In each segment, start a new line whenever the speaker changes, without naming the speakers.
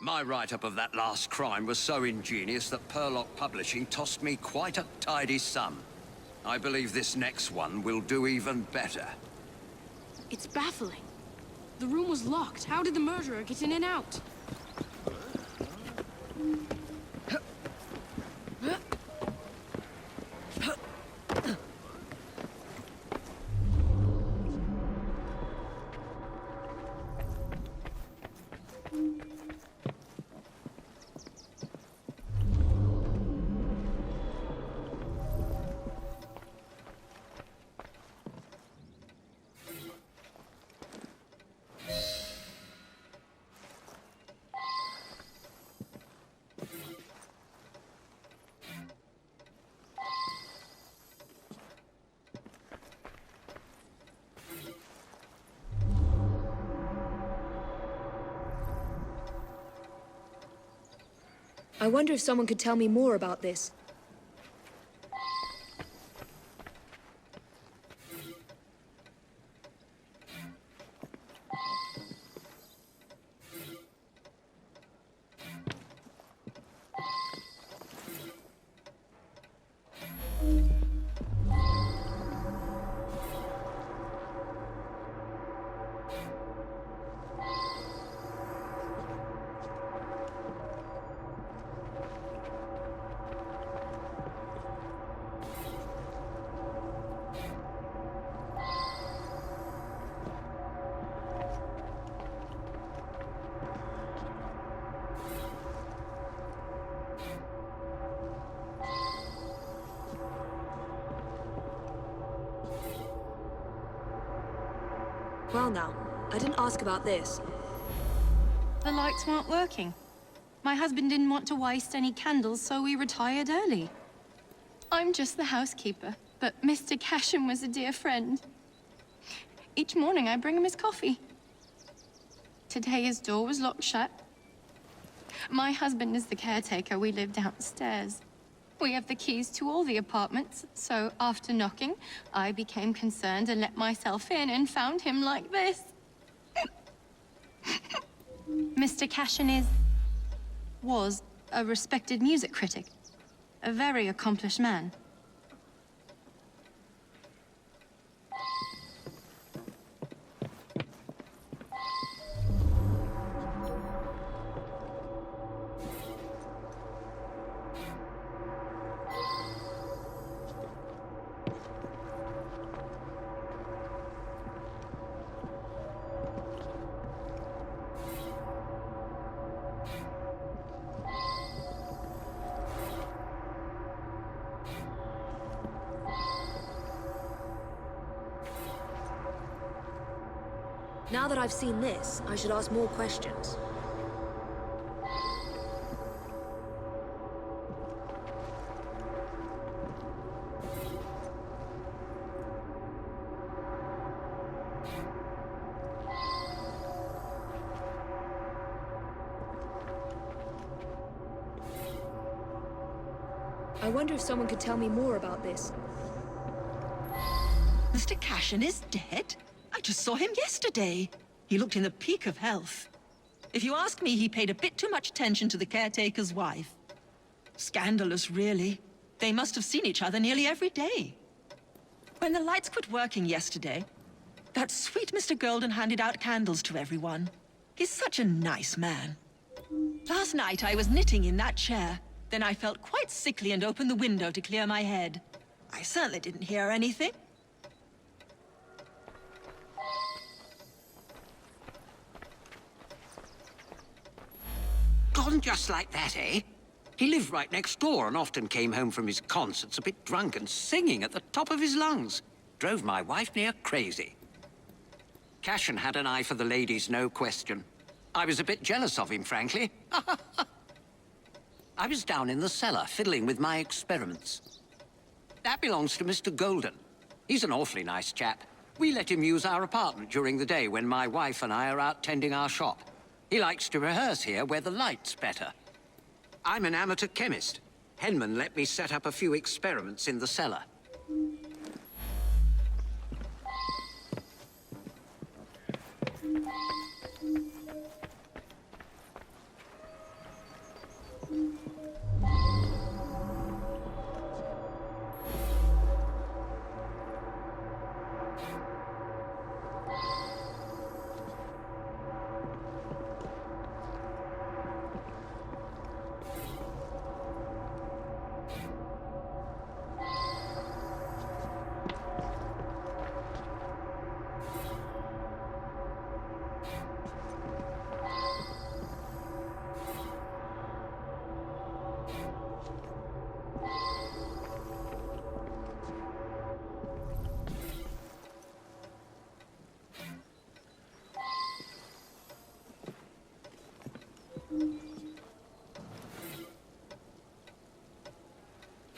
My write-up of that last crime was so ingenious that Purlock Publishing tossed me quite a tidy sum. I believe this next one will do even better.
It's baffling. The room was locked. How did the murderer get in and out?
I wonder if someone could tell me more about this. Well now, I didn't ask about this.
The lights weren't working. My husband didn't want to waste any candles, so we retired early. I'm just the housekeeper, but Mr. Cashin was a dear friend. Each morning I bring him his coffee. Today his door was locked shut. My husband is the caretaker. We live downstairs. We have the keys to all the apartments, so after knocking, I became concerned and let myself in and found him like this. Mr. Cashin was a respected music critic, a very accomplished man.
Now that I've seen this, I should ask more questions. I wonder if someone could tell me more about this.
Mr. Cashin is dead? I just saw him yesterday. He looked in the peak of health. If you ask me, he paid a bit too much attention to the caretaker's wife. Scandalous, really. They must have seen each other nearly every day. When the lights quit working yesterday, that sweet Mr. Golden handed out candles to everyone. He's such a nice man. Last night I was knitting in that chair. Then I felt quite sickly and opened the window to clear my head. I certainly didn't hear anything.
Gone just like that, eh? He lived right next door and often came home from his concerts a bit drunk and singing at the top of his lungs. Drove my wife near crazy. Cashin had an eye for the ladies, no question. I was a bit jealous of him, frankly. I was down in the cellar, fiddling with my experiments. That belongs to Mr. Golden. He's an awfully nice chap. We let him use our apartment during the day when my wife and I are out tending our shop. He likes to rehearse here where the light's better. I'm an amateur chemist. Henman let me set up a few experiments in the cellar.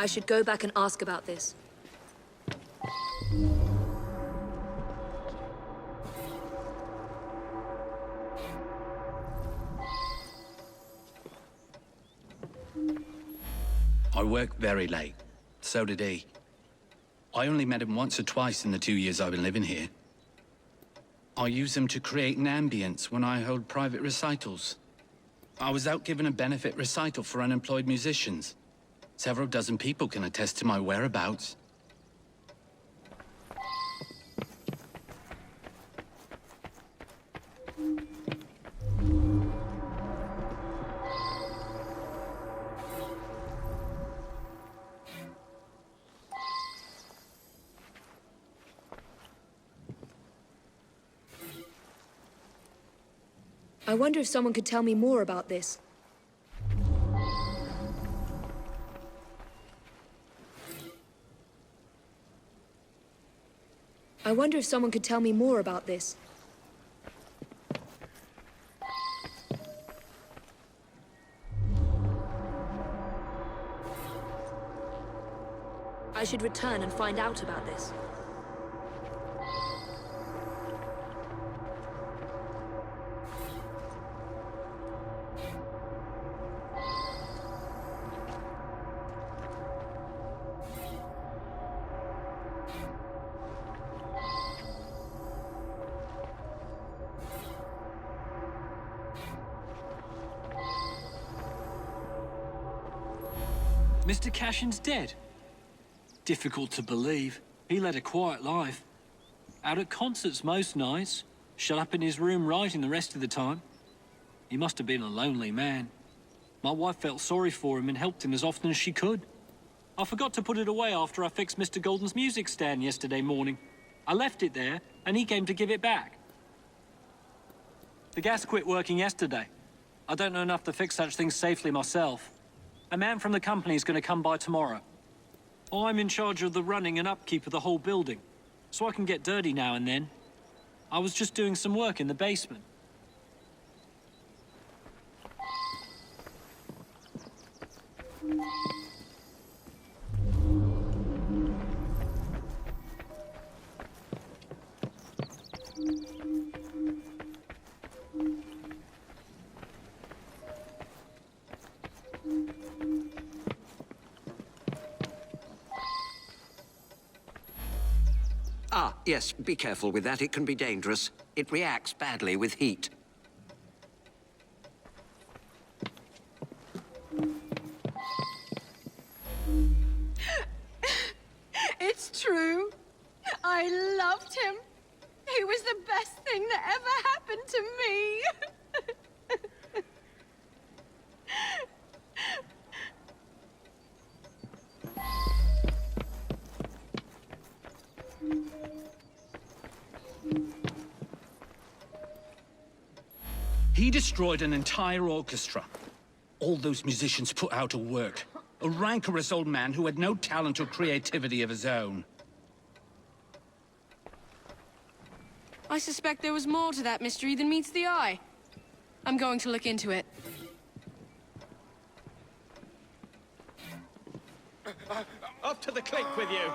I should go back and ask about this.
I work very late. So did he. I only met him once or twice in the 2 years I've been living here. I use them to create an ambience when I hold private recitals. I was out giving a benefit recital for unemployed musicians. Several dozen people can attest to my whereabouts.
I wonder if someone could tell me more about this. I wonder if someone could tell me more about this. I should return and find out about this.
Mr. Cashin's dead. Difficult to believe. He led a quiet life. Out at concerts most nights, shut up in his room writing the rest of the time. He must have been a lonely man. My wife felt sorry for him and helped him as often as she could. I forgot to put it away after I fixed Mr. Golden's music stand yesterday morning. I left it there, and he came to give it back. The gas quit working yesterday. I don't know enough to fix such things safely myself. A man from the company is going to come by tomorrow. I'm in charge of the running and upkeep of the whole building, so I can get dirty now and then. I was just doing some work in the basement.
Ah, yes, be careful with that. It can be dangerous. It reacts badly with heat.
It's true. I loved him. He was the best thing that ever happened to me.
He destroyed an entire orchestra. All those musicians put out of work. A rancorous old man who had no talent or creativity of his own.
I suspect there was more to that mystery than meets the eye. I'm going to look into it.
Up to the click with you.